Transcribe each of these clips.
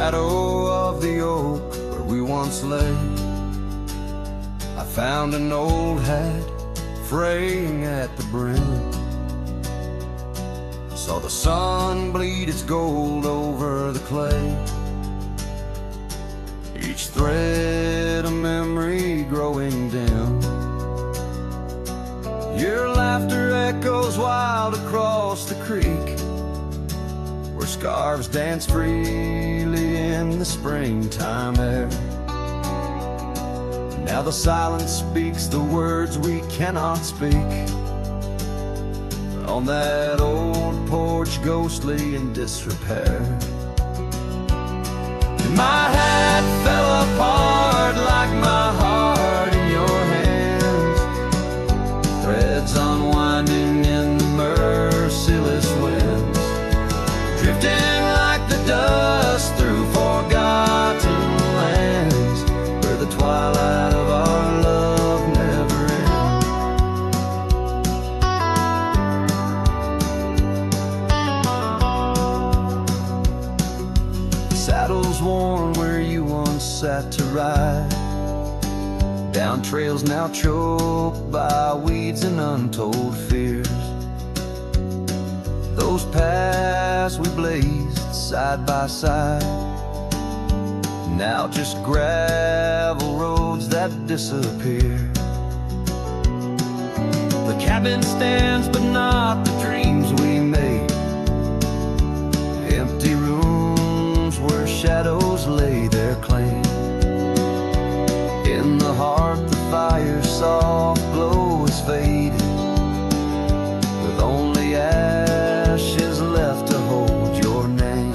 shadow of the oak where we once lay, I found an old hat fraying at the brim. Saw the sun bleed its gold over the clay, each thread a memory growing dim. Your laughter echoes wild across the creek, where scarves dance freely in the springtime air. Now the silence speaks the words we cannot speak, on that old porch ghostly in disrepair. And my hat fell apart like my heart in your hands, threads unwinding in the merciless winds, drifting like the dust through forgotten lands, where the twilight of our love never ends. Saddles worn where you once sat to ride, down trails now choked by weeds and untold fears. Those paths we blazed side by side, now just gravel roads that disappear. The cabin stands but not the dreams we made, empty rooms where shadows lay their claim. In the heart the fire's soft glow is faded, with only ashes left to hold your name.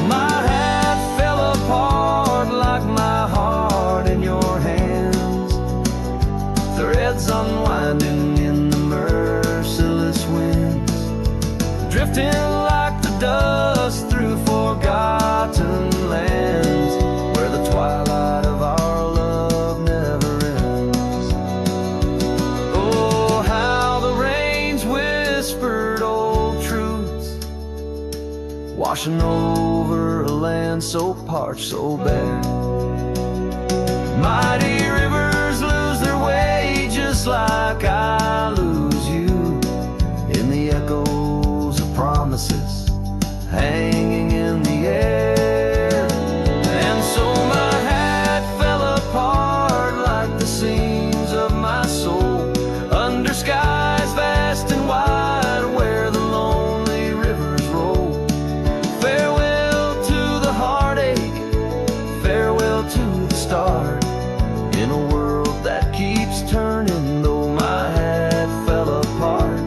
My hat fell apart like my heart in your hands, threads unwinding in the merciless winds, drifting like the dust through forgotten lands, where the twilight of our love never ends. Oh, how the rains whispered old truths, washing over a land so parched, so bare. Mighty rivers lose their way just like I lose you, in the echoes of promises hanging in the air. And so my hat fell apart like the seams of my soul, under skies vast and wide where the lonely rivers roll. Farewell to the heartache, farewell to the start, in a world that keeps turning, though my hat fell apart.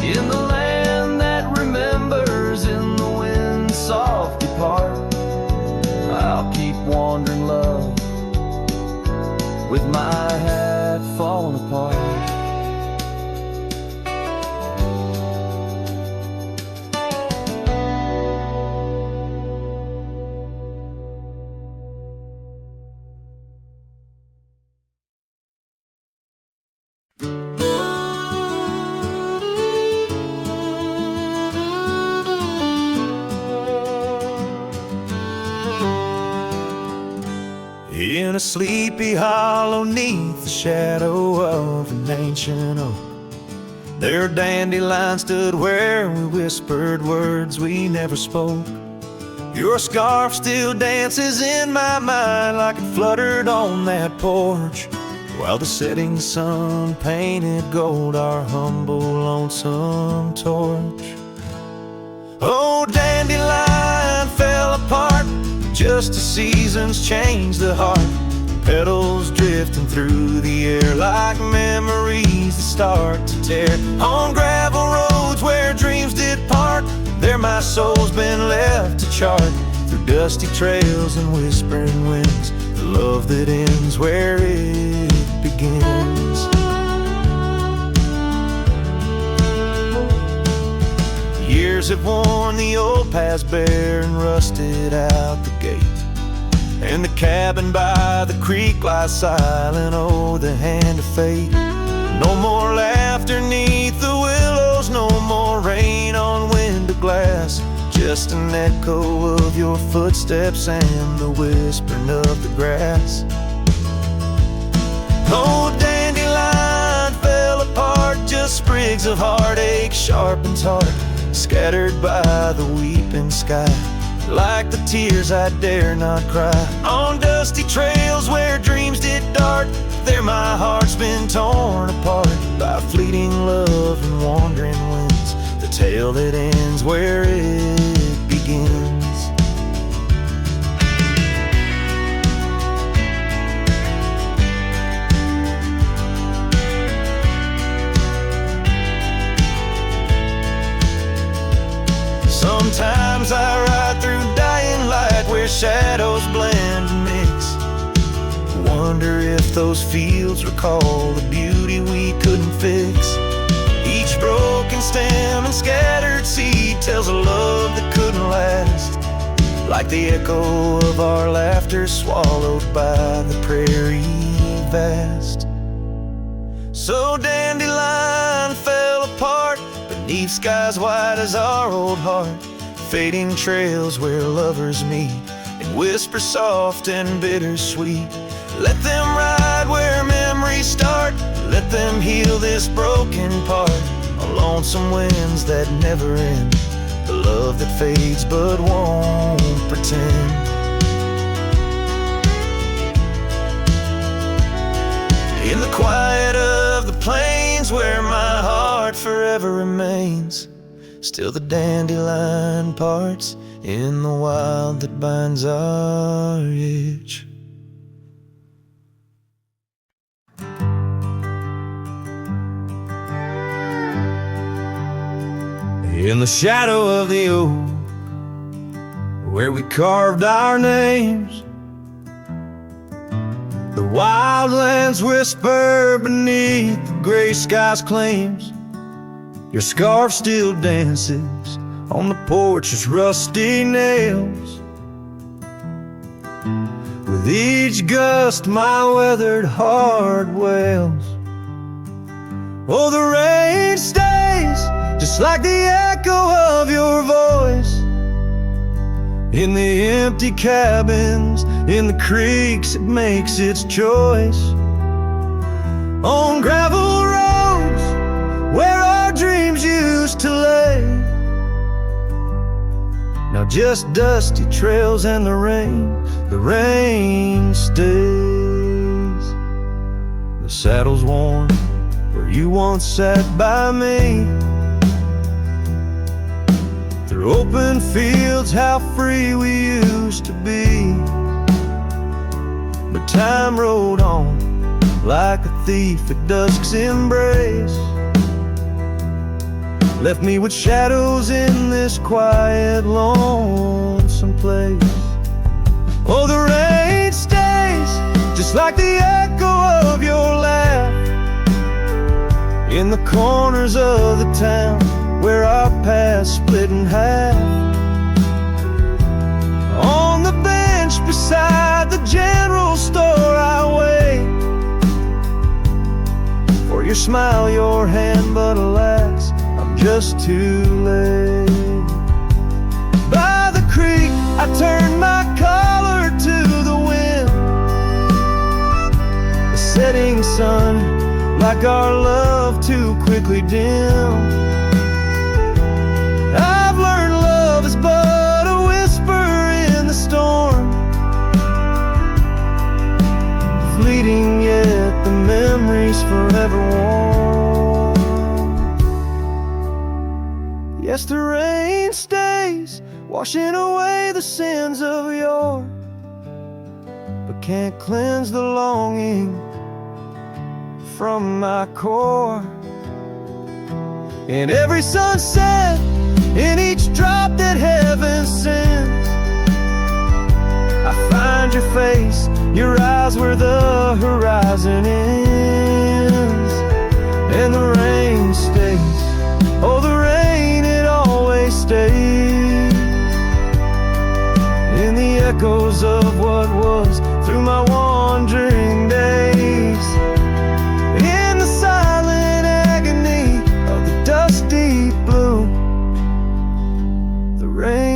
In the land that remembers, in the wind's soft depart, I'll keep wandering, love, with my hat falling apart. In a sleepy hollow neath the shadow of an ancient oak, there dandelion stood where we whispered words we never spoke. Your scarf still dances in my mind like it fluttered on that porch, while the setting sun painted gold our humble lonesome torch. Oh, dandelion fell apart just as seasons change the heart, petals drifting through the air like memories that start to tear. On gravel roads where dreams did part, there my soul's been left to chart, through dusty trails and whispering winds, the love that ends where it begins. Years have worn the old paths bare and rusted out the gate, and the cabin by the creek lies silent, oh, the hand of fate. No more laughter neath the willows, no more rain on window glass, just an echo of your footsteps and the whispering of the grass. Oh, dandelion fell apart, just sprigs of heartache, sharpened heart, scattered by the weeping sky. Like the tears I dare not cry. On dusty trails where dreams did dart, there my heart's been torn apart by fleeting love and wandering winds, the tale that ends where it begins. Sometimes I ride through dying light where shadows blend and mix. Wonder if those fields recall the beauty we couldn't fix. Each broken stem and scattered seed tells a love that couldn't last, like the echo of our laughter swallowed by the prairie vast. So dandelion fell apart beneath skies white as our old heart, fading trails where lovers meet and whisper soft and bittersweet. Let them ride where memories start, let them heal this broken part. On lonesome winds that never end, the love that fades but won't pretend. In the quiet of the plains where my heart forever remains, still the dandelion parts in the wild that binds our itch. In the shadow of the oak, where we carved our names, the wildlands whisper beneath the gray sky's claims. Your scarf still dances on the porch as rusty nails. With each gust my weathered heart wails. Oh, the rain stays just like the echo of your voice in the empty cabins, in the creeks it makes its choice. On gravel roads where our dreams used to lay, now just dusty trails and the rain stays. The saddle's worn where you once sat by me. Through open fields, how free we used to be. But time rode on like a thief at dusk's embrace, left me with shadows in this quiet, lonesome place. Oh, the rain stays just like the echo of your laugh in the corners of the town where our paths split in half. On the bench beside the general store I wait for your smile, your hand, but alas, I'm just too late. By the creek I turned my collar to the wind, the setting sun like our love too quickly dimmed. I've learned love is but a whisper in the storm, fleeting yet the memories forever warm. Yes, the rain stays, washing away the sins of yore, but can't cleanse the longing from my core. In every sunset, in each drop that heaven sends, I find your face, your eyes where the horizon ends. And the rain stays, oh the rain, it always stays. In the echoes of what was through my wandering days, in the silent agony of the dusty blue, the rain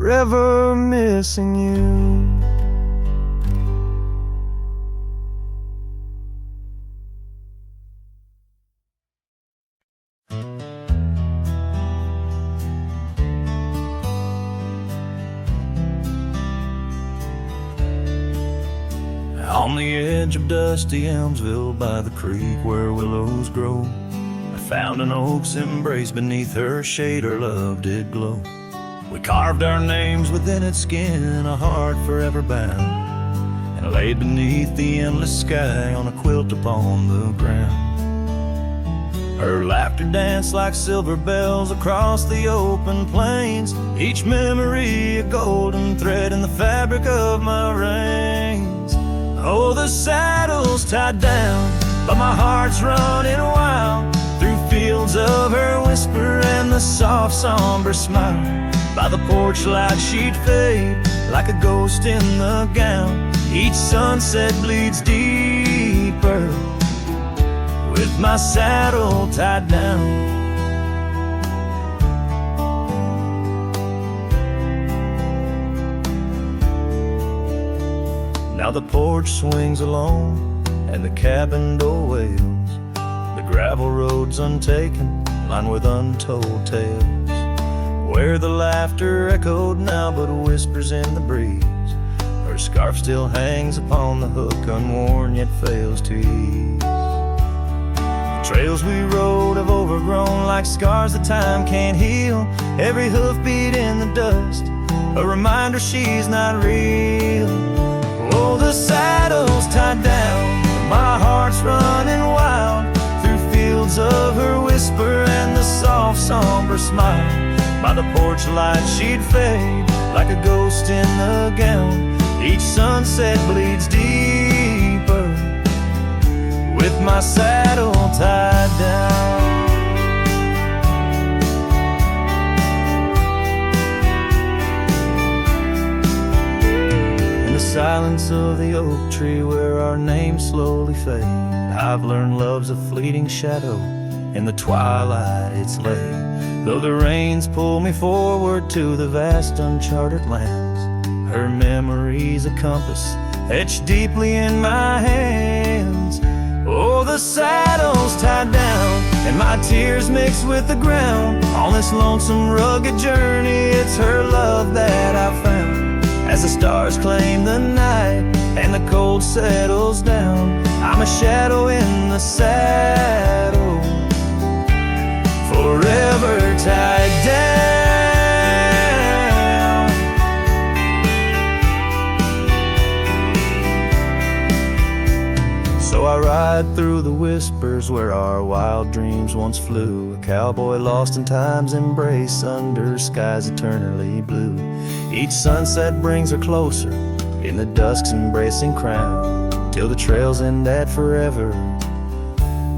forever missing you. On the edge of dusty Elmsville by the creek where willows grow, I found an oak's embrace. Beneath her shade her love did glow. We carved our names within its skin, a heart forever bound, and laid beneath the endless sky on a quilt upon the ground. Her laughter danced like silver bells across the open plains, each memory a golden thread in the fabric of my reins. Oh, the saddle's tied down, but my heart's running wild through fields of her whisper and the soft somber smile. By the porch light she'd fade like a ghost in the gown. Each sunset bleeds deeper with my saddle tied down. Now the porch swings alone and the cabin door wails. The gravel road's untaken, lined with untold tales, where the laughter echoed now but whispers in the breeze. Her scarf still hangs upon the hook, unworn yet fails to ease. The trails we rode have overgrown like scars that time can't heal. Every hoofbeat in the dust, a reminder she's not real. Oh, the saddle's tied down, my heart's running wild through fields of her whisper and the soft somber smile. By the porch light she'd fade like a ghost in the gown. Each sunset bleeds deeper with my saddle tied down. In the silence of the oak tree where our names slowly fade, I've learned love's a fleeting shadow. In the twilight it's late, though the rains pull me forward to the vast uncharted lands. Her memory's a compass etched deeply in my hands. Oh, the saddle's tied down and my tears mix with the ground. On this lonesome rugged journey, it's her love that I found. As the stars claim the night and the cold settles down, I'm a shadow in the saddle, forever tied down. So I ride through the whispers where our wild dreams once flew, a cowboy lost in time's embrace under skies eternally blue. Each sunset brings her closer in the dusk's embracing crown, till the trails end at forever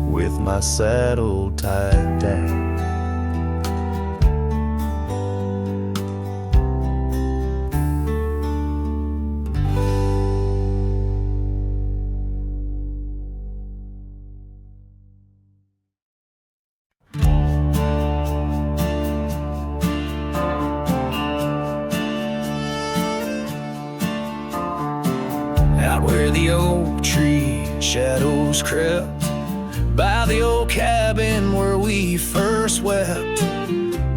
with my saddle tied down. Out where the oak tree shadows crept, by the old cabin where we first wept,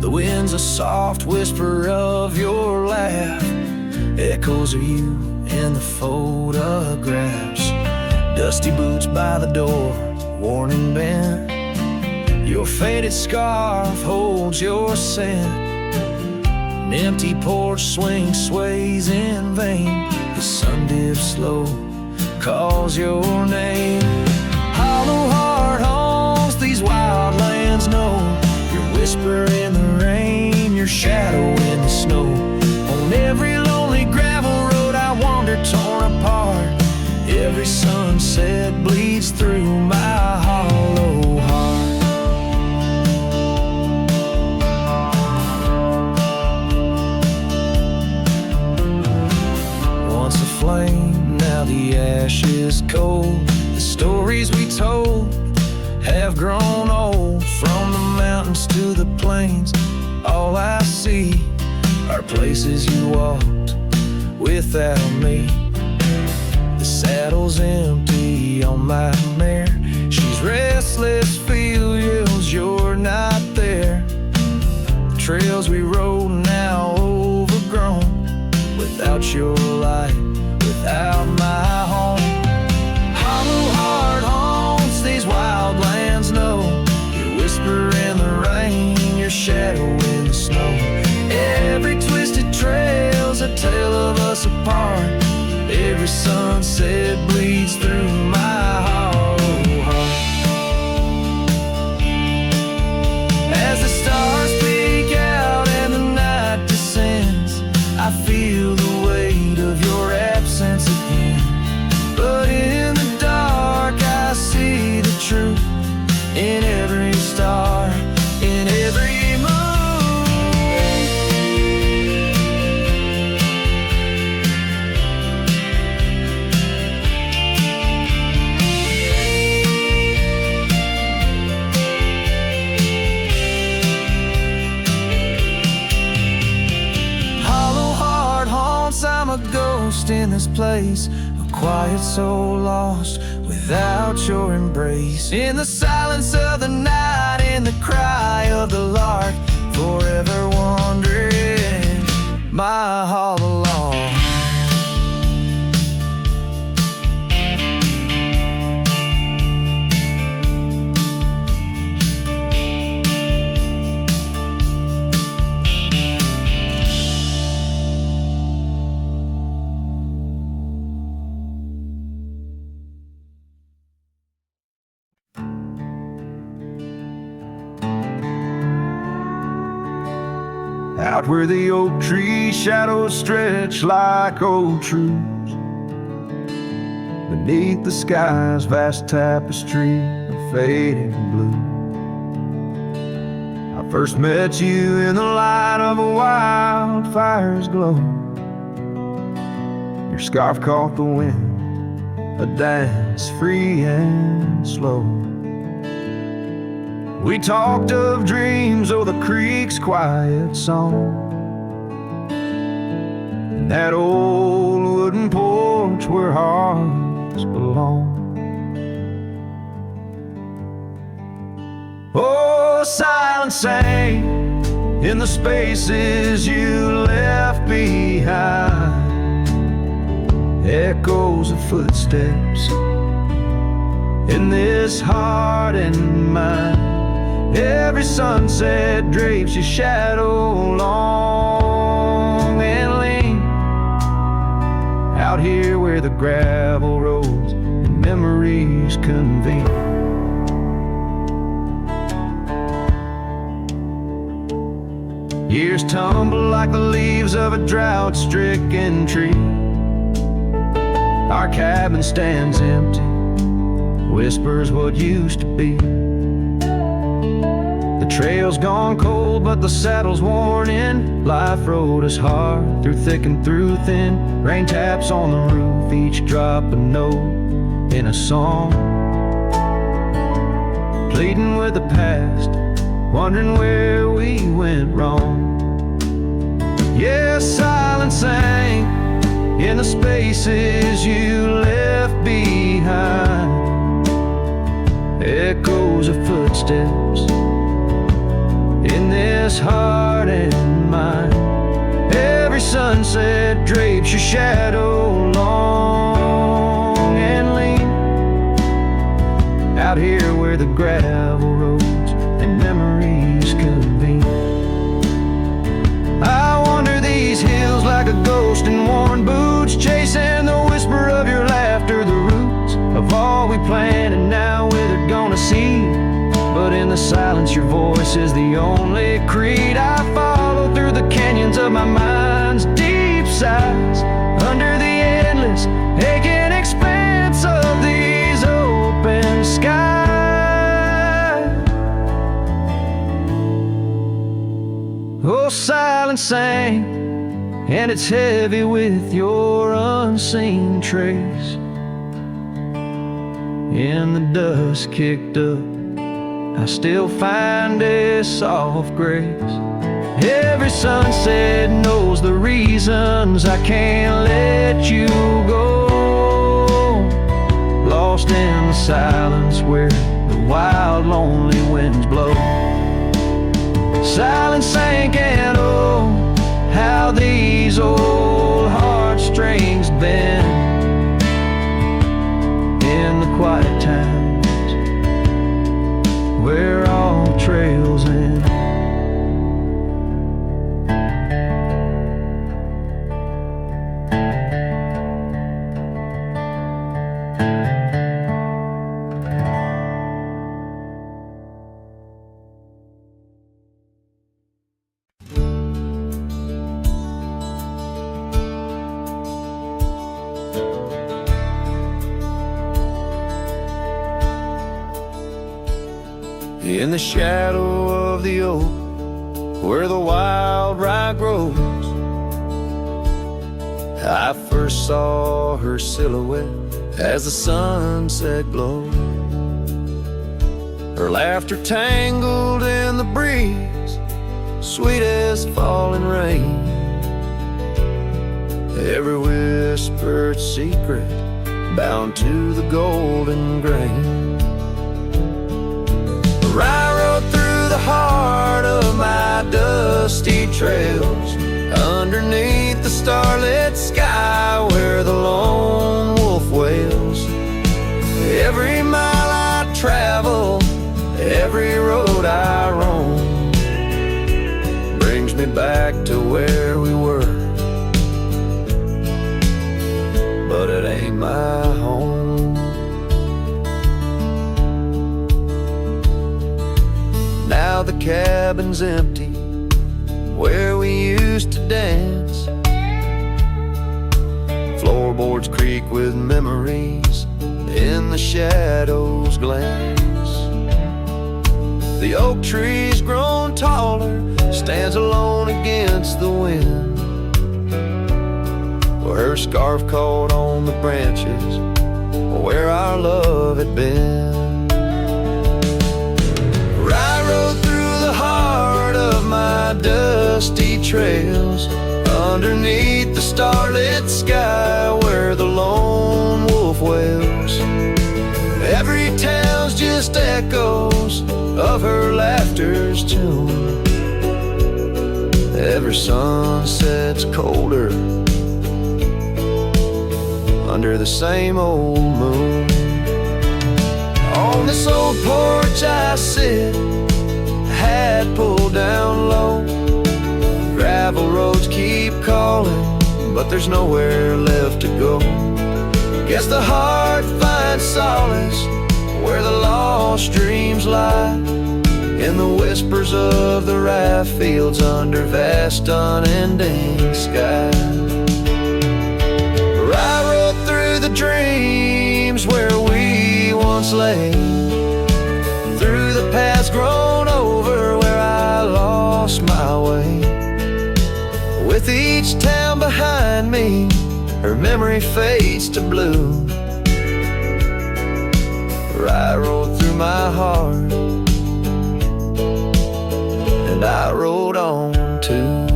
the wind's a soft whisper of your laugh, echoes of you in the photographs. Dusty boots by the door, worn and bent, your faded scarf holds your scent. An empty porch swing sways in vain, the sun dips slow, calls your name. Hollow heart haunts these wild lands know, your whisper in the rain, your shadow in the snow. On every lonely gravel road I wander torn apart, every sunset bleeds through my hollow heart. Once a flame, now the ash is cold. The stories we told have grown old, from the mountains to the plains. All I see Our places you walked without me. The saddle's empty on my mare. She's restless, feels you're not there. The trails we rode now overgrown. Without your light, without my home. Hollow heart haunts these wild lands know. Your whisper in the rain, your shadow in the snow. Every twisted trail's a tale of us apart. Every sunset bleeds through my hollow heart. As the stars peek out and the night descends, I feel the weight of your absence again. But in the dark I see the truth in every star, in every I'm a ghost in this place, a quiet soul lost without your embrace. In the silence of the night, in the cry of the lark, forever wandering my hollow lawn. Out where the oak tree shadows stretch like old truths, beneath the sky's vast tapestry of fading blue. I first met you in the light of a wildfire's glow. Your scarf caught the wind, a dance free and slow. We talked of dreams, oh, the creek's quiet song, and that old wooden porch where hearts belong. Oh, silence sang in the spaces you left behind, echoes of footsteps in this heart and mind. Every sunset drapes your shadow long and lean, out here where the gravel roads and memories convene. Years tumble like the leaves of a drought-stricken tree. Our cabin stands empty, whispers what used to be. The trail's gone cold, but the saddle's worn in. Life rode us hard, through thick and through thin. Rain taps on the roof, each drop a note in a song. Pleading with the past, wondering where we went wrong. Yeah, silence sang in the spaces you left behind, echoes of footsteps in this heart and mind. Every sunset drapes your shadow long and lean, out here where the gravel roads and memories convene. I wander these hills like a ghost in worn boots, chasing the whisper of your laughter, the roots of all we planned and now withered gonna see. But in the silence your voice is the only creed I follow, through the canyons of my mind's deep sighs, under the endless aching expanse of these open skies. Oh, silence sang, and it's heavy with your unseen trace. In the dust kicked up, I still find a soft grace. Every sunset knows the reasons I can't let you go. Lost in the silence where the wild, lonely winds blow. Silent sank and oh, how these old heartstrings bend in the quiet times where all trails end. In the shadow of the oak, where the wild rye grows, I first saw her silhouette as the sunset glowed. Her laughter tangled in the breeze, sweet as falling rain. Every whispered secret bound to the golden grain. I rode through the heart of my dusty trails, underneath the starlit sky where the lone wolf wails. Every mile I travel, every road I roam, brings me back to where we were, but it ain't my home. Now the cabin's empty where we used to dance. Floorboards creak with memories in the shadows glance. The oak tree's grown taller, stands alone against the wind, where her scarf caught on the branches where our love had been. I rode through the heart of my dusty trails, underneath the starlit sky where the lone wolf wails. Every town's just echoes of her laughter's tune. Every sunset's colder under the same old moon. On this old porch I sit, hat pulled down low. Gravel roads keep calling, but there's nowhere left to go. Guess the heart finds solace where the lost dreams lie, in the whispers of the rye fields under vast unending sky. I rode through the dreams where we once lay, through the paths grown over where I lost my way. With each town behind me, her memory fades to blue. I rode through my heart, and I rode on too.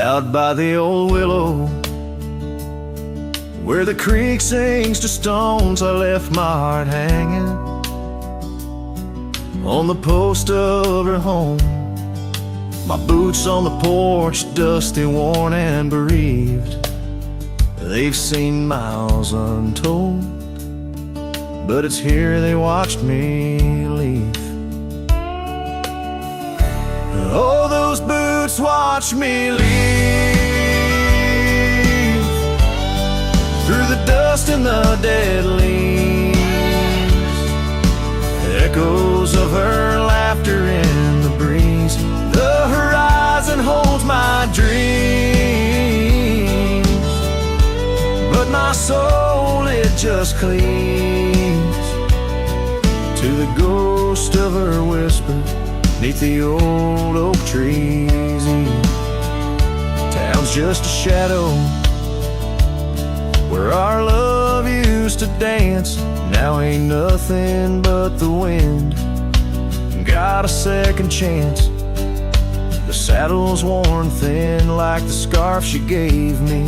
Out by the old willow, where the creek sings to stones, I left my heart hanging on the post of her home. My boots on the porch, dusty, worn and bereaved. They've seen miles untold, but it's here they watched me leave. Oh, those boots watched me leave, through the dust and the dead leaves. Echoes of her laughter in the breeze. The horizon holds my dreams, but my soul just clings to the ghost of her whisper 'neath the old oak trees. Town's just a shadow where our love used to dance. Now ain't nothing but the wind. Got a second chance. The saddle's worn thin like the scarf she gave me.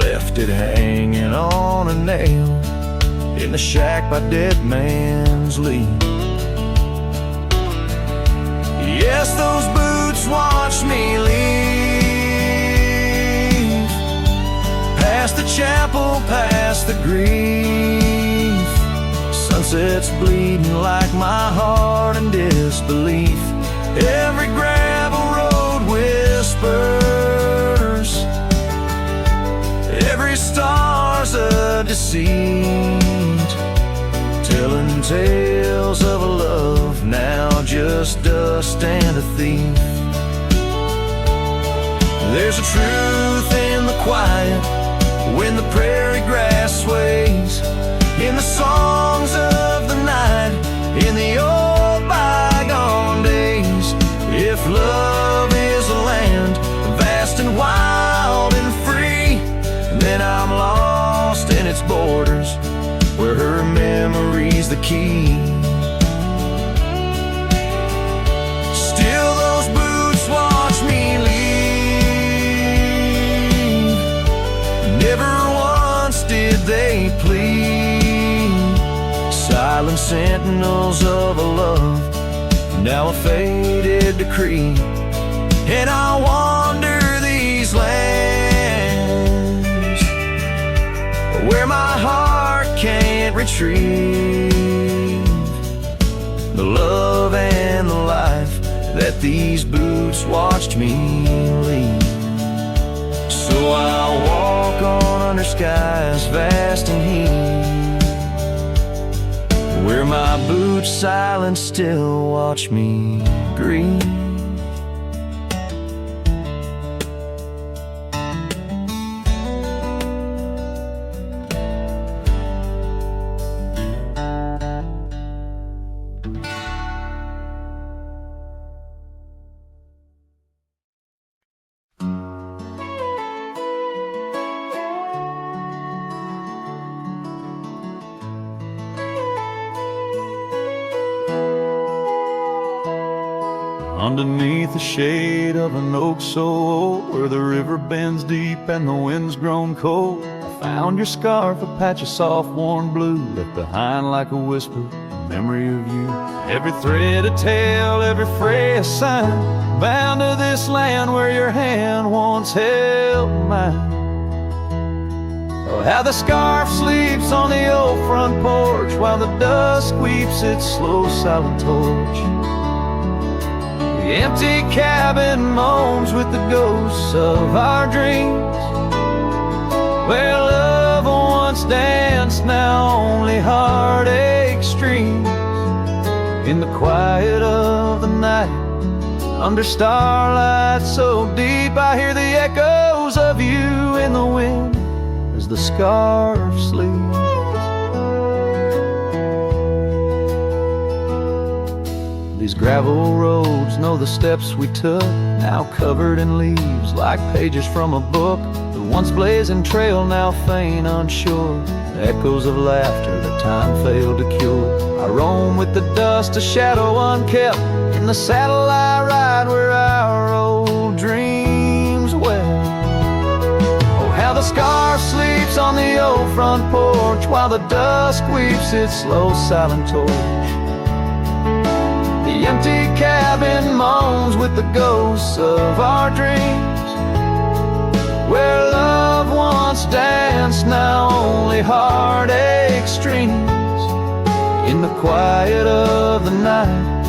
Left it hanging on a nail in the shack by Dead Man's Leap. Yes, those boots watch me leave, past the chapel, past the grief. Sunset's bleeding like my heart in disbelief. Every gravel road whispers, every star's a deceit, telling tales of a love now just dust and a thief. There's a truth in the quiet when the prairie grass sways, in the songs of the night, in the old bygone days. If love is a land vast and wild and free, then I'm lost in its borders, where her memory's the key. Still those boots watch me leave, never once did they plead. Silent sentinels of a love, now a faded decree. And I wander these lands where my heart can't retrieve the love and the life that these boots watched me leave. So I'll walk on under skies vast and heat, where my boots silent still watch me grieve. Underneath the shade of an oak so old, where the river bends deep and the wind's grown cold, I found your scarf, a patch of soft worn blue, left behind like a whisper, a memory of you. Every thread a tale, every fray a sign, bound to this land where your hand once held mine. Oh, how the scarf sleeps on the old front porch, while the dusk weeps its slow silent torch. The empty cabin moans with the ghosts of our dreams, where love once danced, now only heartache streams. In the quiet of the night, under starlight so deep, I hear the echoes of you in the wind as the scarf sleeps. These gravel roads know the steps we took, now covered in leaves like pages from a book. The once blazing trail now faint unsure, the echoes of laughter that time failed to cure. I roam with the dust, a shadow unkept, in the saddle I ride where our old dreams wept. Oh, how the scarf sleeps on the old front porch, while the dusk weeps its slow silent torch. The empty cabin moans with the ghosts of our dreams, where love once danced, now only heartache streams. In the quiet of the night,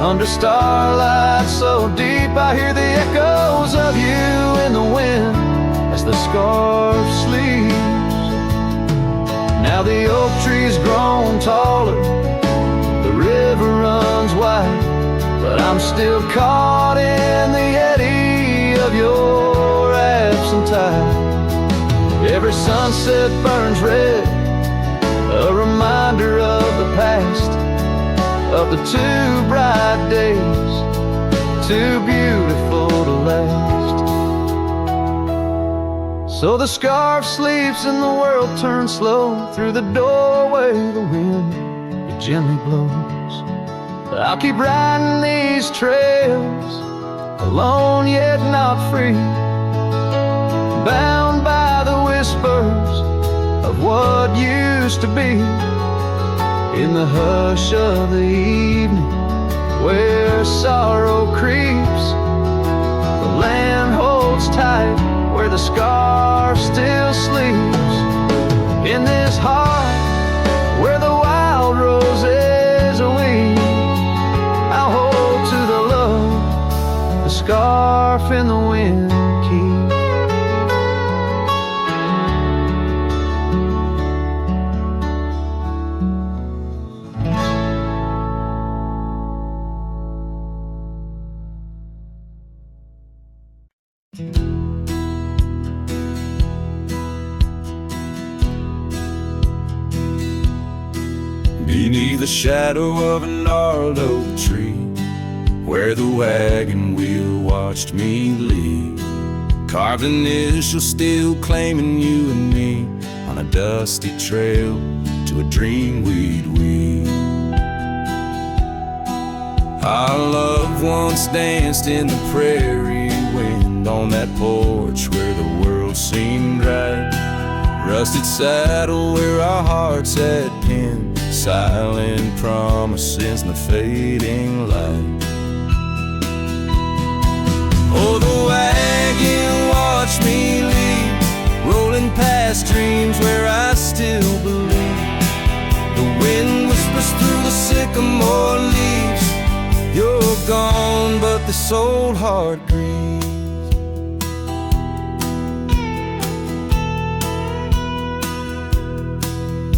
under starlight so deep, I hear the echoes of you in the wind as the scarf sleeps. Now the oak tree's grown taller, the river runs wide, but I'm still caught in the eddy of your absent tide. Every every sunset burns red, a reminder of the past, of the two bright days, too beautiful to last. So the scarf sleeps and the world turns slow. Through the doorway the wind, it gently blows. I'll keep riding these trails, alone yet not free, bound by the whispers of what used to be. In the hush of the evening, where sorrow creeps, the land holds tight where the scarf still sleeps. In this heart where the wild roses weep, I'll hold to the love the scarf in the wind keeps. Beneath the shadow of a gnarled oak tree, where the wagon wheel watched me leave, carved initials still claiming you and me, on a dusty trail to a dream we'd weave. Our loved ones danced in the prairie wind, on that porch where the world seemed right, rusted saddle where our hearts had pinned silent promises in the fading light. Oh, the wagon watched me leave, rolling past dreams where I still believe. The wind whispers through the sycamore leaves, you're gone, but this old heart grieves.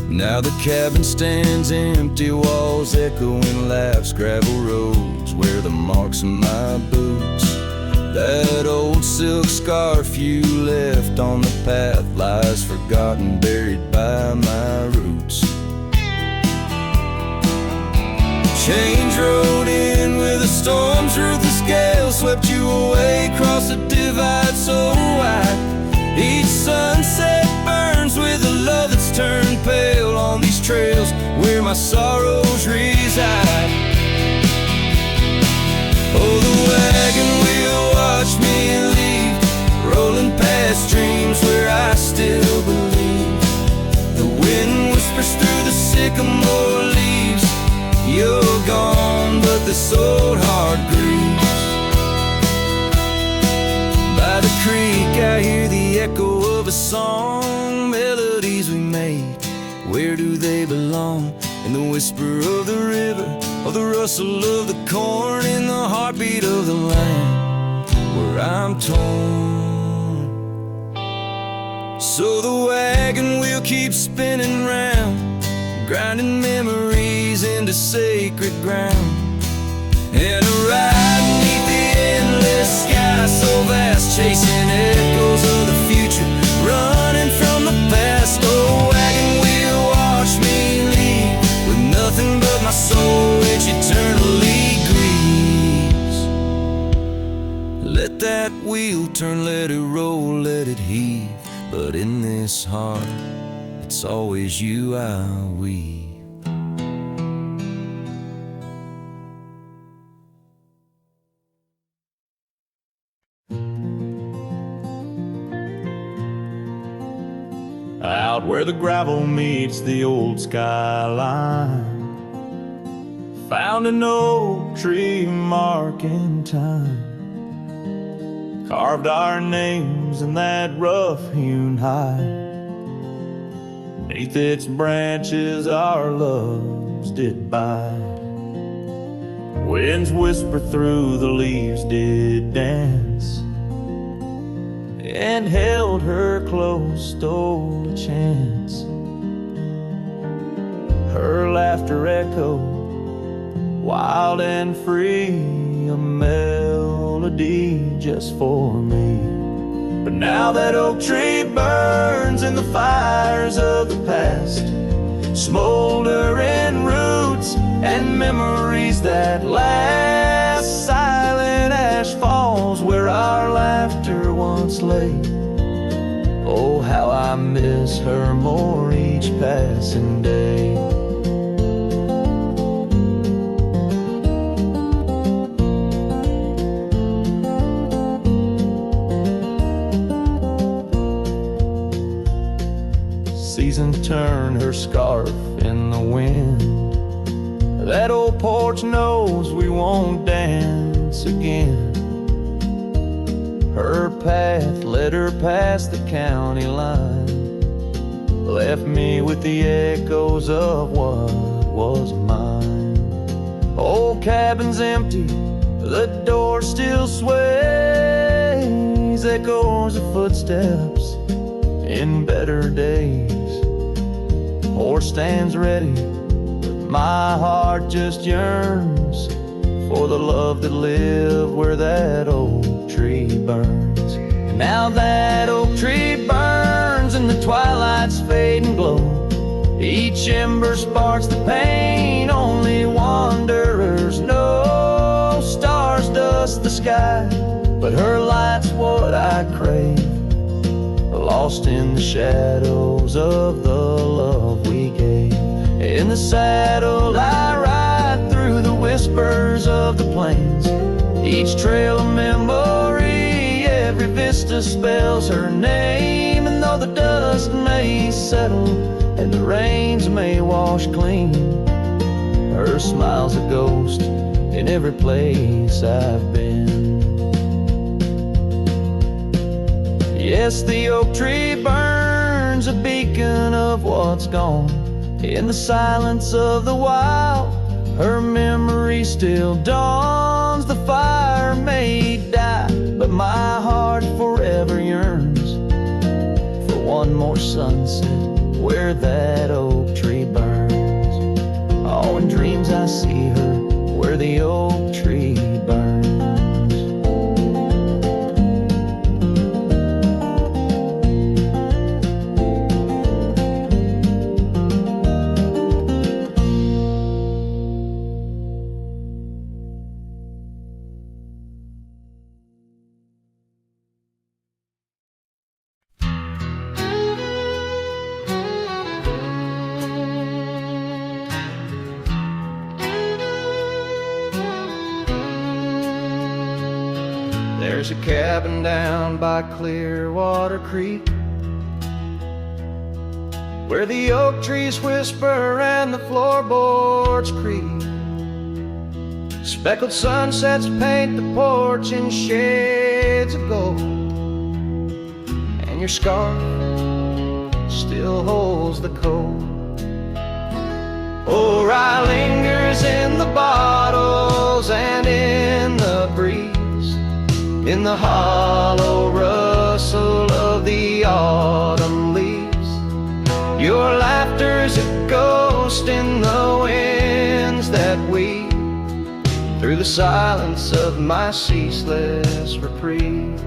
Now the cabin stands empty, walls echoing laughs, gravel roads where the marks of my boots. That old silk scarf you left on the path lies forgotten, buried by my roots. Change rode in with the storm's ruthless gale, swept you away across a divide so wide. Each sunset burns with a love that's turned pale on these trails where my sorrows reside. Oh, the wagon wheel watched me leave, rolling past dreams where I still believe. The wind whispers through the sycamore leaves, you're gone, but this old heart grieves. By the creek I hear the echo of a song, melodies we made, where do they belong? In the whisper of the river, of the rustle of the corn, in the heartbeat of the land where I'm torn. So the wagon wheel keeps spinning round, grinding memories into sacred ground. And a ride beneath the endless sky so vast, chasing echoes of the future, running from the past. Oh, wagon wheel watch me leave, with nothing but my soul which eternally grieves. Let that wheel turn, let it roll, let it heave, but in this heart it's always you I weave. Out where the gravel meets the old skyline, found an oak tree mark in time, carved our names in that rough-hewn hide. Beneath its branches our loves did bide. Winds whisper through the leaves did dance, and held her close, stole a chance. Her laughter echoed, wild and free, a melody just for me. But now that oak tree burns in the fires of the past, smoldering roots and memories that last. Silent ash falls where our laughter once lay. Oh, how I miss her more each passing day. Seasons turn her scarf in the wind. That old porch knows we won't dance again. Her path led her past the county line, left me with the echoes of what was mine. Old cabin's empty, the door still sways, echoes of footsteps in better days. Horse stands ready, but my heart just yearns for the love that lived where that oak tree burns. And now that oak tree burns and the twilight's fading glow. Each ember sparks the pain only wanderers know. Stars dust the sky, but her light's what I crave, lost in the shadows of the love we gave. In the saddle I ride through the whispers of the plains, each trail a memory, every vista spells her name. And though the dust may settle and the rains may wash clean, her smile's a ghost in every place I've been. Yes, the oak tree burns, a beacon of what's gone. In the silence of the wild, her memory still dawns. The fire may die, but my heart forever yearns for one more sunset where that oak tree burns. Oh, in dreams I see her where the oak tree burns. There's a cabin down by Clearwater Creek, where the oak trees whisper and the floorboards creak. Speckled sunsets paint the porch in shades of gold, and your scarf still holds the cold. Oh, rye lingers in the bottles and in the breeze, in the hollow rustle of the autumn leaves. Your laughter's a ghost in the winds that weave through the silence of my ceaseless reprieve.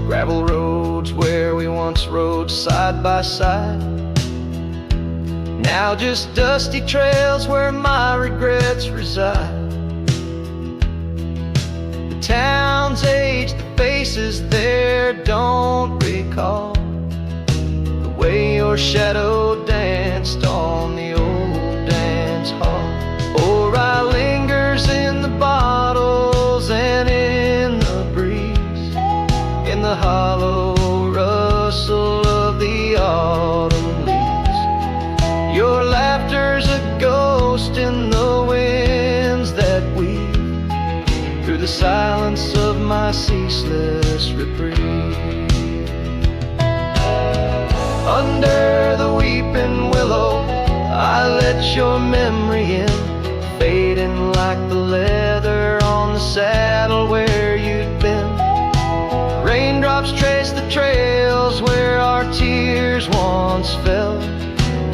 Gravel roads where we once rode side by side, now just dusty trails where my regrets reside. The town's aged, the faces there don't recall the way your shadow danced on the old dance hall. Oh, rye lingers in the bottles and in the breeze, in the hollow rustle of the autumn leaves. Your laughter's a ghost in the winds that weave through the silence of my ceaseless reprieve. Under the weeping willow I let your memory in, fading like the leather on the saddle where you'd been. Raindrops trace the trails where our tears once fell,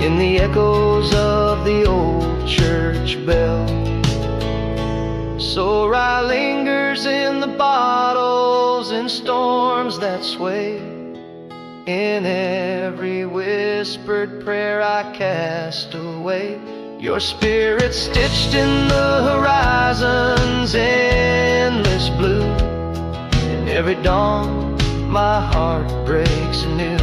in the echoes of the old church bell. So rye lingers in the bottles and storms that sway. In every whispered prayer I cast away, your spirit stitched in the horizon's endless blue. In every dawn my heart breaks anew.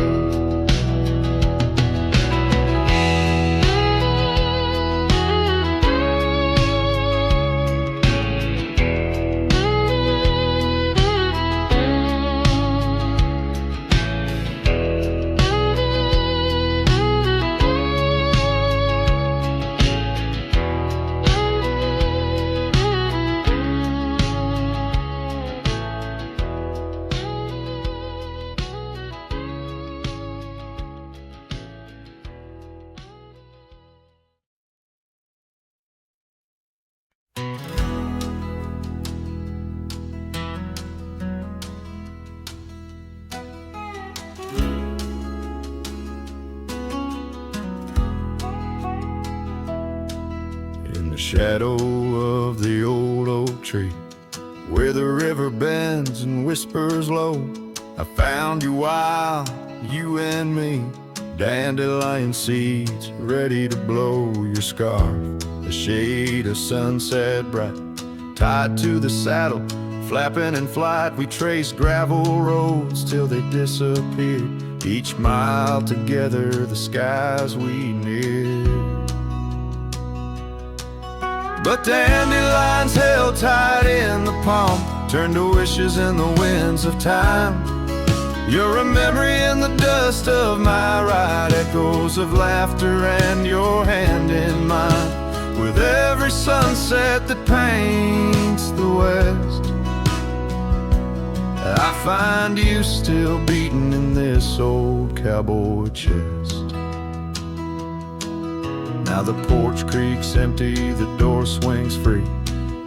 In the shadow of the old oak tree, where the river bends and whispers low, I found you while you and me, dandelion seeds ready to blow. Your scarf, a shade of sunset bright, tied to the saddle, flapping in flight. We traced gravel roads till they disappeared, each mile together the skies we neared. But dandelions held tight in the palm turned to wishes in the winds of time. You're a memory in the dust of my ride, echoes of laughter and your hand in mine. With every sunset that paints the west, I find you still beating in this old cowboy chest. Now the porch creaks empty, the door swings free,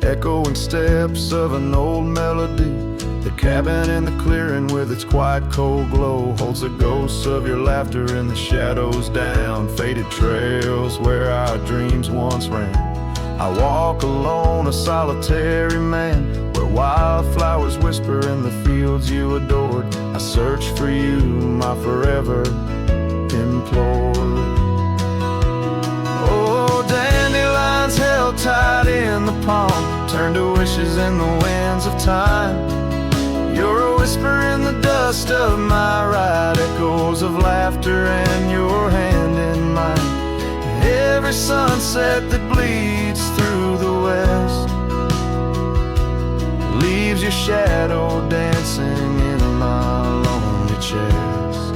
echoing steps of an old melody. The cabin in the clearing with its quiet cold glow holds the ghosts of your laughter in the shadows down faded trails where our dreams once ran. I walk alone, a solitary man, where wildflowers whisper in the fields you adored. I search for you, my forever implored. Oh, dandelions held tight in the palm turn to wishes in the winds of time. You're a whisper in the dust of my ride, echoes of laughter and your hand in mine. Every sunset that bleeds through the west leaves your shadow dancing in my lonely chest.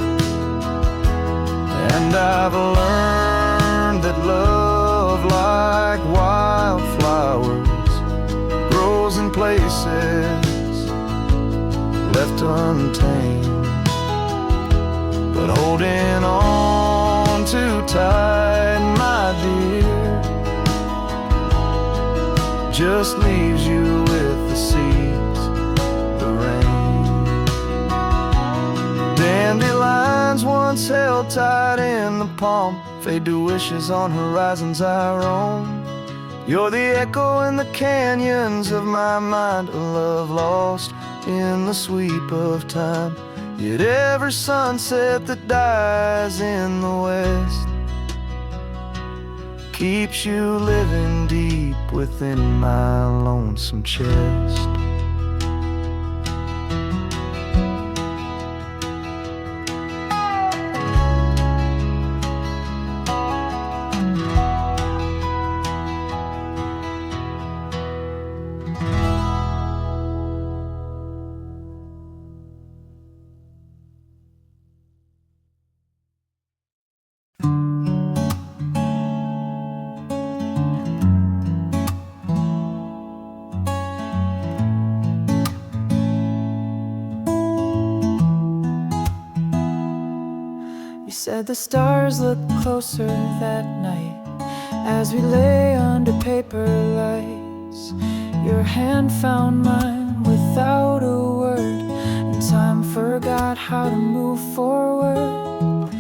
And I've learned that love, like wildflowers, grows in places left untamed. But holding on too tight, my dear, just leaves you with the seeds, the rain. Dandelions once held tight in the palm fade to wishes on horizons I roam. You're the echo in the canyons of my mind, a love lost in the sweep of time. Yet every sunset that dies in the west keeps you living deep within my lonesome chest. Said the stars looked closer that night as we lay under paper lights. Your hand found mine without a word, and time forgot how to move forward.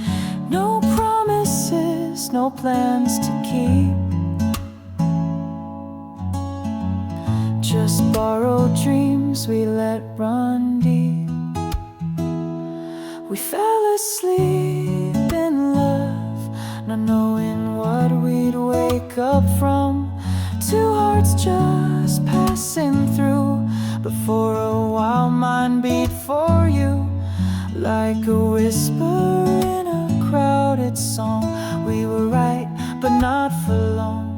No promises, promise, no plans to keep. Just borrowed dreams we let run deep. We fell asleep in love, not knowing what we'd wake up from. Two hearts just passing through, but for a while mine beat for you, like a whisper in a crowded song. We were right, but not for long.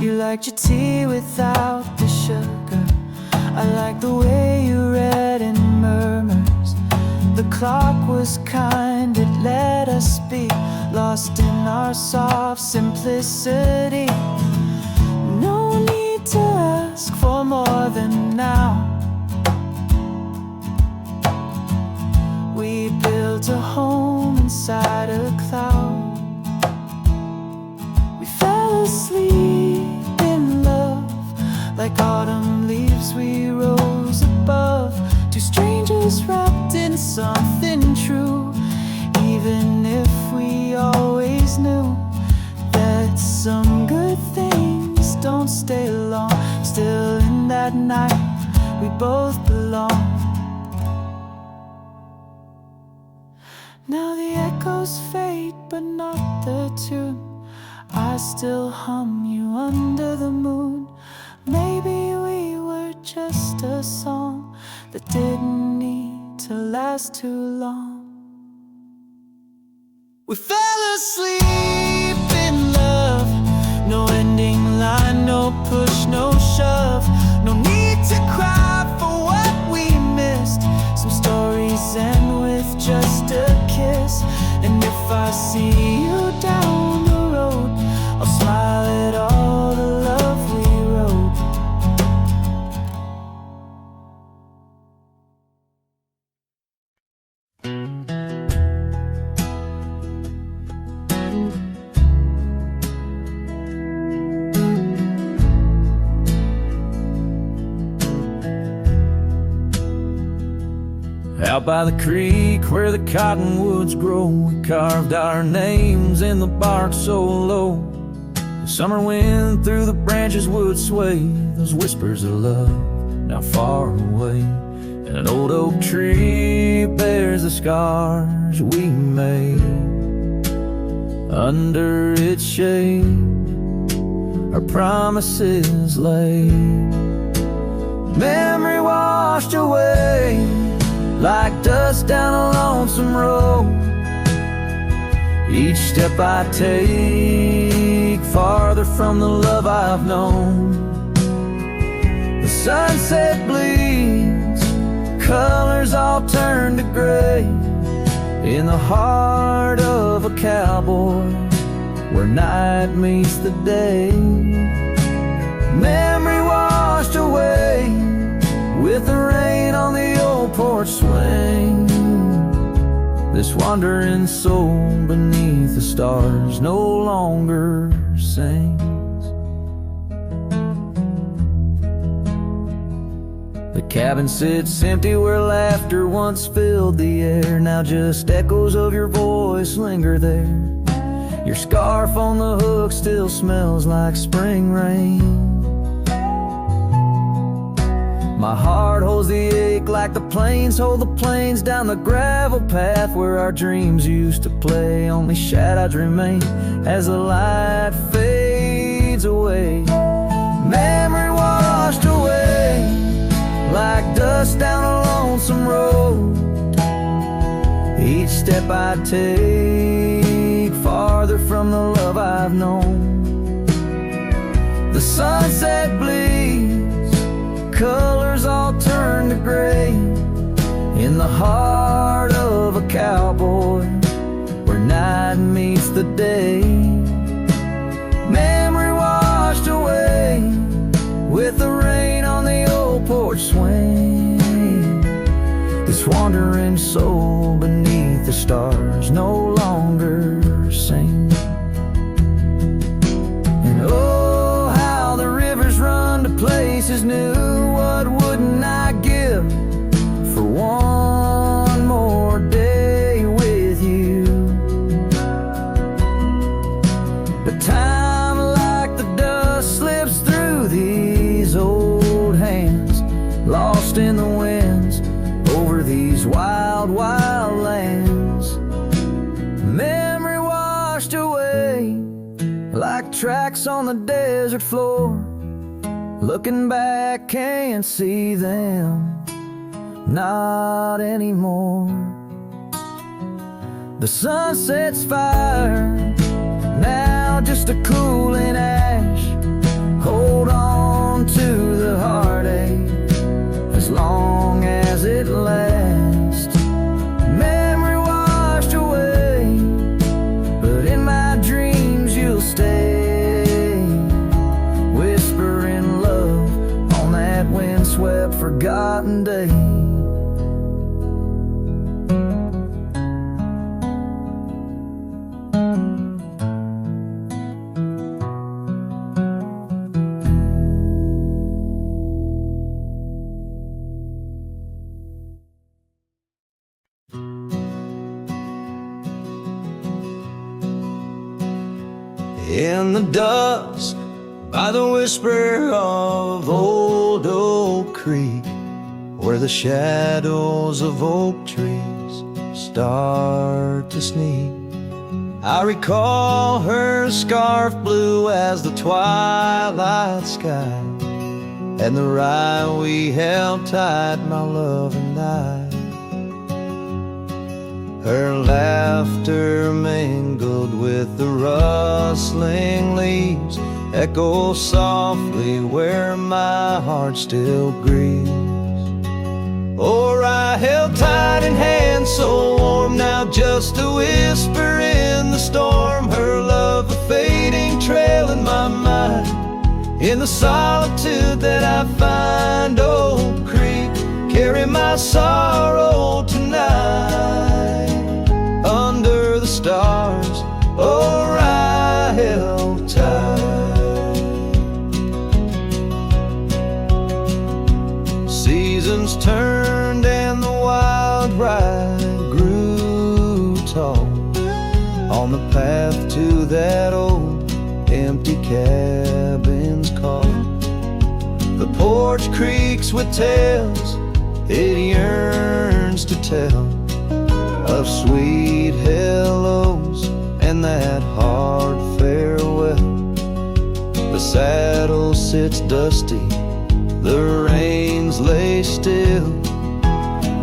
You liked your tea without the sugar. I like the way you read in murmurs. The clock was kind, it let us be lost in our soft simplicity. No need to ask for more than now. We built a home inside a cloud. We fell asleep in love, like autumn leaves we rose above. Two strangers wrapped in something true, even if we always knew that some good things don't stay long. Still in that night we both belong. Now the echoes fade, but not the tune. I still hum you under the moon. Maybe we were just a song that didn't need to last too long. We fell asleep in love, no ending line, no push, no shove. No need to cry for what we missed. Some stories end with just a kiss. And if I see you down the road, I'll smile at all the love we wrote. Out by the creek where the cottonwoods grow, we carved our names in the bark so low. The summer wind through the branches would sway those whispers of love now far away. And an old oak tree bears the scars we made. Under its shade our promises lay. Memory washed away like dust down a lonesome road. Each step I take farther from the love I've known. The sunset bleeds, colors all turn to gray. In the heart of a cowboy, where night meets the day. Memory washed away with the rain on the old porch swing. This wandering soul beneath the stars no longer sings. The cabin sits empty where laughter once filled the air. Now just echoes of your voice linger there. Your scarf on the hook still smells like spring rain. My heart holds the ache like the plains hold the plains down the gravel path where our dreams used to play. Only shadows remain as the light fades away. Memory washed away like dust down a lonesome road. Each step I take farther from the love I've known. The sunset bleeds, colors all turn to gray. In the heart of a cowboy, where night meets the day. Memory washed away with the rain on the old porch swing. This wandering soul beneath the stars no longer sings. And oh, how the rivers run to places new. What But time like the dust slips through these old hands, lost in the winds over these wild, wild lands. Memory washed away like tracks on the desert floor. Looking back, can't see them, not anymore. The sun sets fire, now just a cooling ash. Hold on to the heartache as long as it lasts. Memory washed away, but in my dreams you'll stay, whispering love on that windswept forgotten day. In the dusk, by the whisper of old Oak Creek, where the shadows of oak trees start to sneak, I recall her scarf blue as the twilight sky, and the rye we held tight, my love and I. Her laughter mingled with the rustling leaves, echo softly where my heart still grieves. Or I held tight in hands so warm, now just a whisper in the storm. Her love a fading trail in my mind, in the solitude that I find. Oak Creek, carry my sorrow tonight. Under the stars, or I held tight. Seasons turned and the wild ride grew tall on the path to that old empty cabin's call. The porch creaks with tales it yearns to tell, of sweet hellos and that hard farewell. The saddle sits dusty, the reins lay still.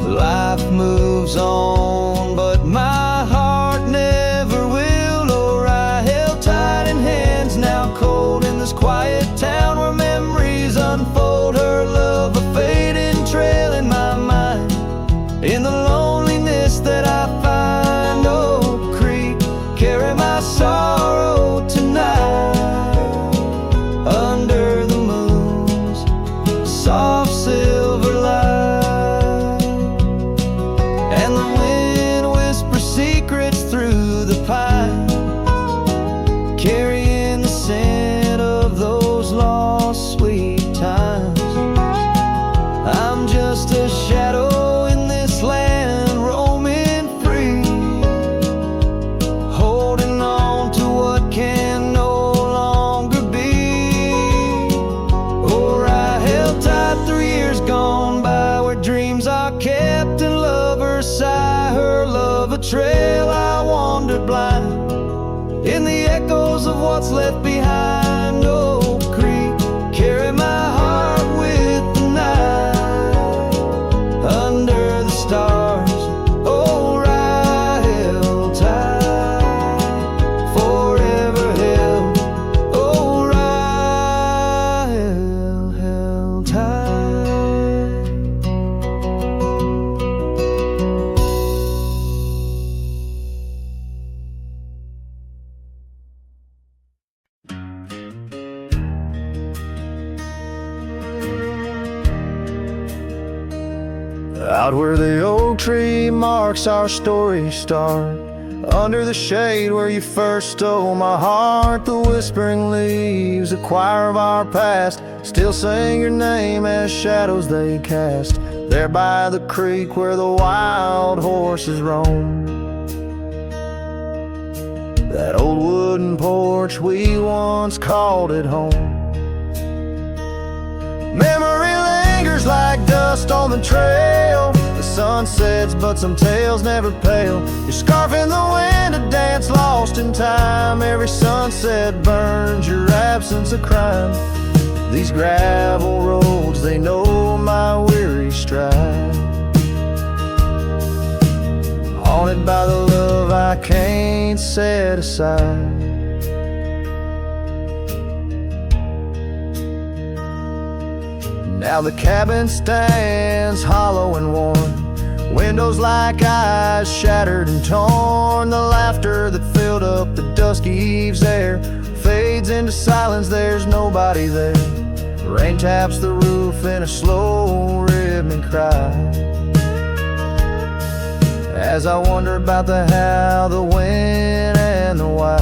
Life moves on, but my heart never will. Or I held tight in hands, now cold in this quiet town where memories unfold. Her love a fading trail in my mind, in the loneliness that I find. Oak Creek, carry my sorrow tonight. Under the moon's soft silver light, and the wind whispers secrets through the pines, carrying the scent of those lost sweet times. I'm just a shadow in this land, roaming free, holding on to what can no longer be. Or I held tight 3 years gone by, where dreams are kept and lovers sigh. Her love a trail I wandered blind, in the echoes of what's left behind. Oak Creek, carry my heart with the night. Under the stars, oh, I held tight, forever held. Oh, I held tight. Out where the oak tree marks our story start, under the shade where you first stole my heart, the whispering leaves, a choir of our past, still sing your name as shadows they cast. There by the creek where the wild horses roam, that old wood wooden porch we once called it home. Memory lingers like dust on the trail. The sun sets, but some tales never pale. Your scarf in the wind, a dance lost in time. Every sunset burns your absence of crime. These gravel roads, they know my weary stride. Haunted by the love I can't set aside. Now the cabin stands hollow and worn, windows like eyes shattered and torn. The laughter that filled up the dusky eve's air fades into silence, there's nobody there. The rain taps the roof in a slow rhythmic cry, as I wonder about the how, the when, and the why.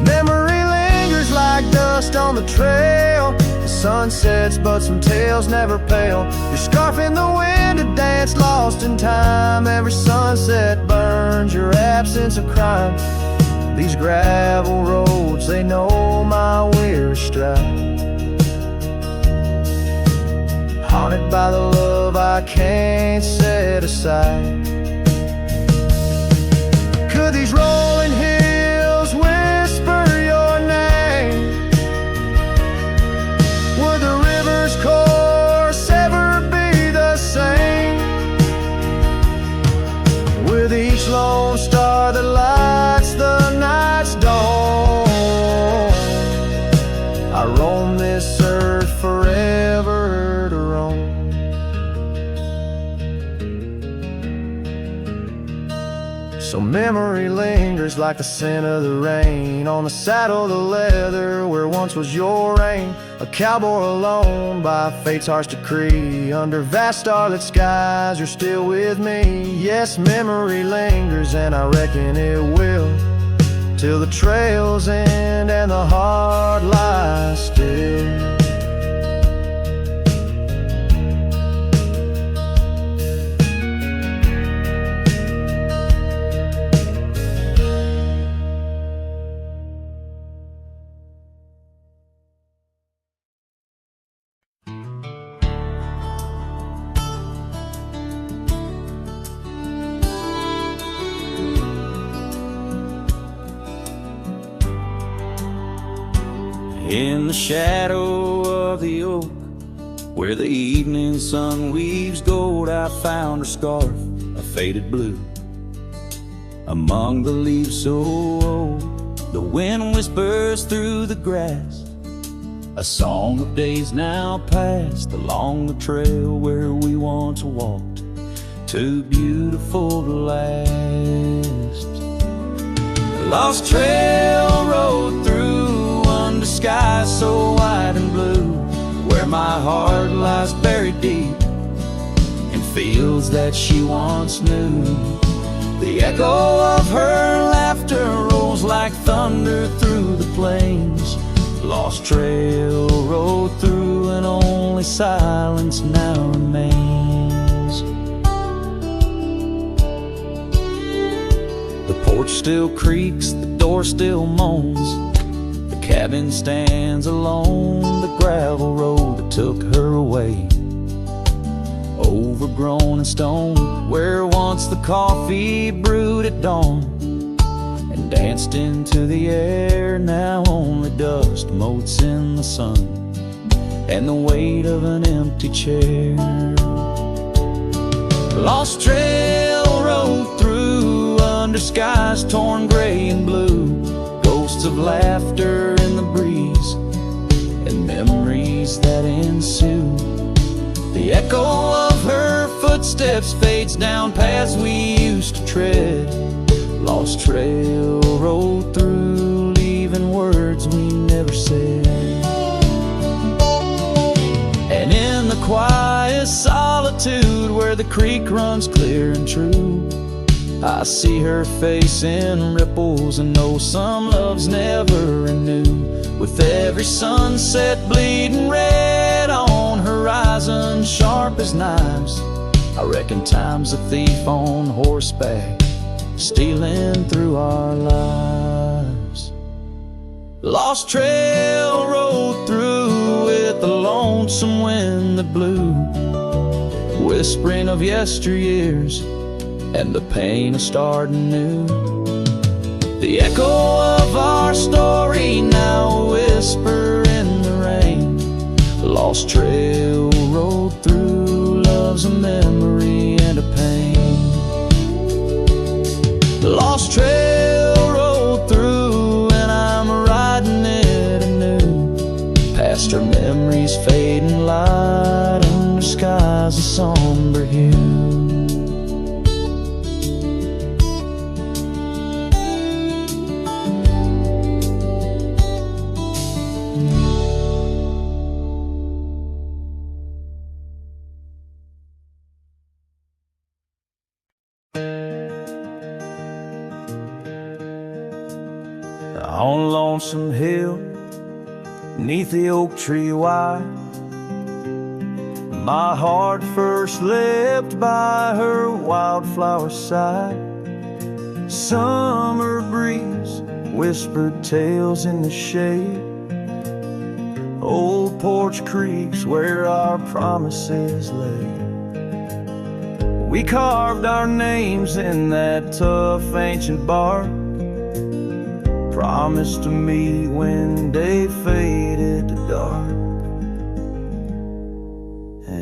Memory lingers like dust on the trail. The sun sets, but some tales never pale. Your scarf in the wind, a dance lost in time. Every sunset burns your absence of crime. These gravel roads, they know my weary stride. Haunted by the love I can't set aside. Could these rolling hills whisper your name? Would the river's course ever be the same? With each lone star that lights the night's dawn, I roam this earth forever to roam. So memory lingers like the scent of the rain on the saddle, the leather where once was your reign. A cowboy alone by fate's harsh decree, under vast starlit skies you're still with me. Yes, memory lingers and I reckon it will, till the trails end and the heart lies still. In the shadow of the oak, where the evening sun weaves gold, I found her scarf, a faded blue. Among the leaves so old, the wind whispers through the grass, a song of days now past, along the trail where we once walked, too beautiful to last. The lost trail rode through under skies so wide and blue, where my heart lies buried deep in fields that she once knew. The echo of her laughter rolls like thunder through the plains. Lost trail rode through and only silence now remains. The porch still creaks, the door still moans, cabin stands alone, the gravel road that took her away, overgrown and stone, where once the coffee brewed at dawn and danced into the air. Now only dust motes in the sun and the weight of an empty chair. Lost trail rode through under skies torn gray and blue, ghosts of laughter in the breeze and memories that ensue. The echo of her footsteps fades down paths we used to tread. Lost trail rode through, leaving words we never said. And in the quiet solitude where the creek runs clear and true, I see her face in ripples and know some loves never renew. With every sunset bleeding red on horizon sharp as knives, I reckon time's a thief on horseback stealing through our lives. Lost trail rode through with the lonesome wind that blew, whispering of yesteryears and the pain of starting new. The echo of our story now a whisper in the rain. Lost trail rode through, love's a memory and a pain. Lost trail rode through, and I'm riding it anew, past our memories fading light under skies of somber hue. On Lonesome Hill, neath the oak tree wide, my heart first leapt by her wildflower side. Summer breeze whispered tales in the shade, old porch creeks where our promises lay. We carved our names in that tough ancient bark, promised to meet when day faded to dark.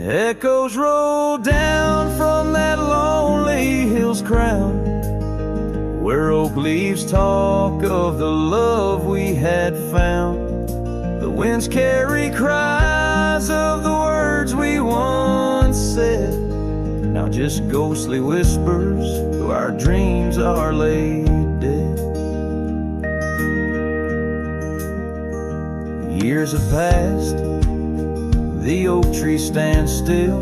Echoes roll down from that lonely hill's crown, where oak leaves talk of the love we had found. The winds carry cries of the words we once said, now just ghostly whispers though our dreams are laid dead. Years have passed, the oak tree stands still,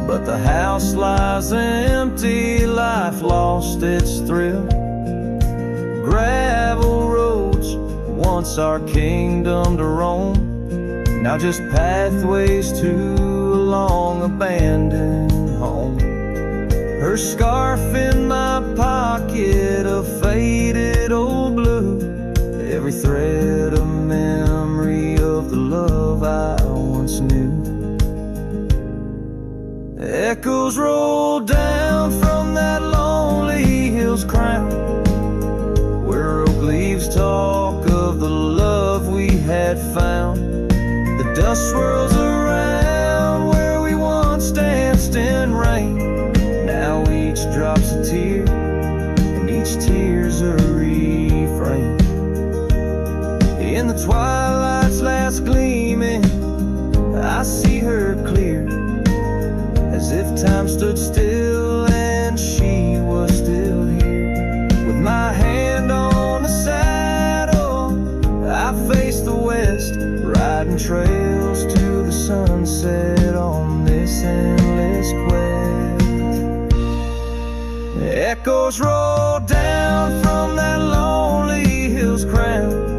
but the house lies empty, life lost its thrill. Gravel roads, once our kingdom to roam, now just pathways to a long abandoned home. Her scarf in my pocket, a faded old blue, every thread a memory of the love I once knew. Echoes roll down from that lonely hill's crown, where oak leaves talk of the love we had found. The dust swirls around where we once danced in rain, now each drop's a tear and each tear's a refrain. In the twilight's last gleaming, I see her clear, as if time stood still and she was still here. With my hand on the saddle, I face the west, riding trails to the sunset on this endless quest. Echoes roll down from that lonely hill's crown,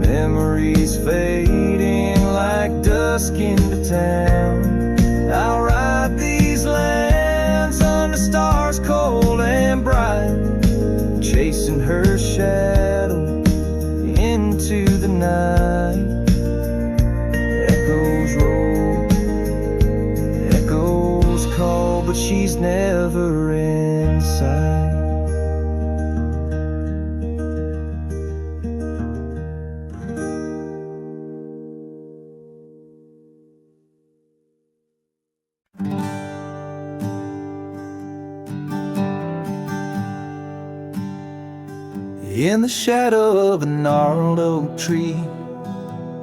memories fading like dusk into town. I'll ride these lands under stars cold and bright, chasing her shadow into the night. Echoes roll, echoes call, but she's never in sight. In the shadow of a gnarled oak tree,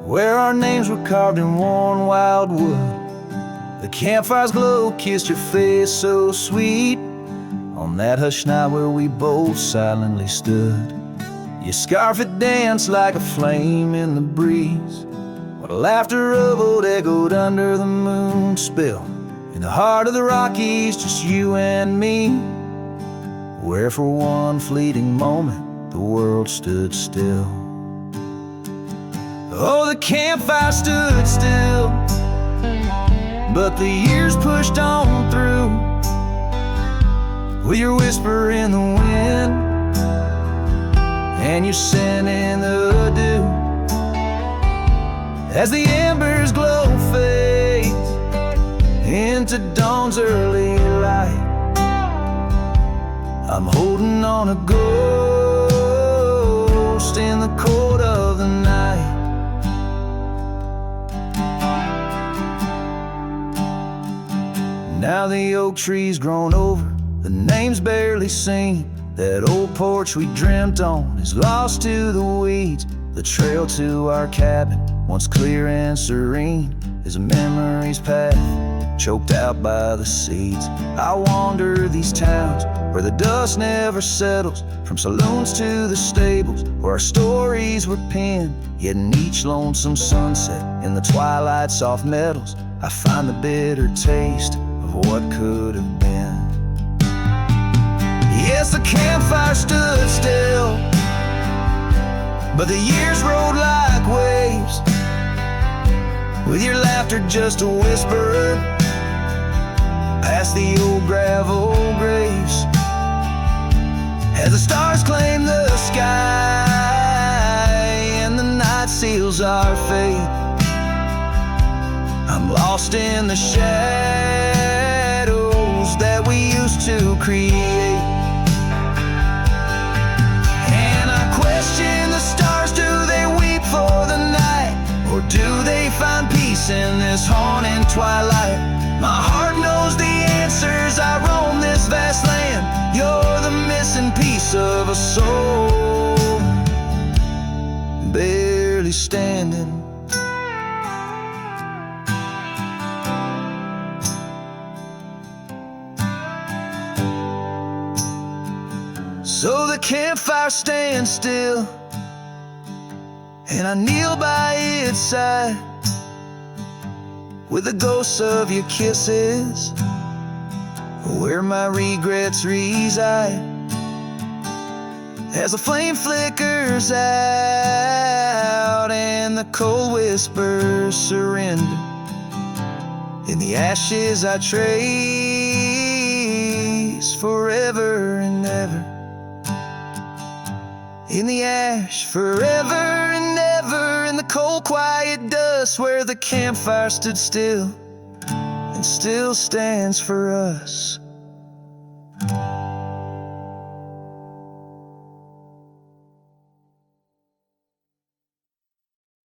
where our names were carved in worn wild wood, the campfire's glow kissed your face so sweet, on that hushed night where we both silently stood. Your scarf had danced like a flame in the breeze, while laughter of old echoed under the moon spill. In the heart of the Rockies, just you and me, where for one fleeting moment the world stood still. Oh, the campfire stood still, but the years pushed on through. with your whisper in the wind and your sending the dew. As the embers glow fades into dawn's early light, I'm holding on a ghost in the cold of the night. Now the oak tree's grown over, the name's barely seen. That old porch we dreamt on is lost to the weeds. The trail to our cabin, once clear and serene, is a memory's path, choked out by the seeds. I wander these towns where the dust never settles, from saloons to the stables where our stories were penned. Yet in each lonesome sunset, in the twilight's soft metals, I find the bitter taste of what could have been. Yes, the campfire stood still, but the years rode like waves, with your laughter just a whisper past the old gravel graves. As the stars claim the sky and the night seals our fate, I'm lost in the shadows that we used to create. And I question the stars, do they weep for the night, or do they find peace in this haunting twilight? My heart knows the answers, I roam this vast land. You're the missing piece of a soul, barely standing. So the campfire stands still, and I kneel by its side, with the ghosts of your kisses where my regrets reside. As the flame flickers out and the cold whispers surrender, in the ashes I trace forever and ever. In the ash forever and ever, in the cold quiet dust where the campfire stood still and still stands for us.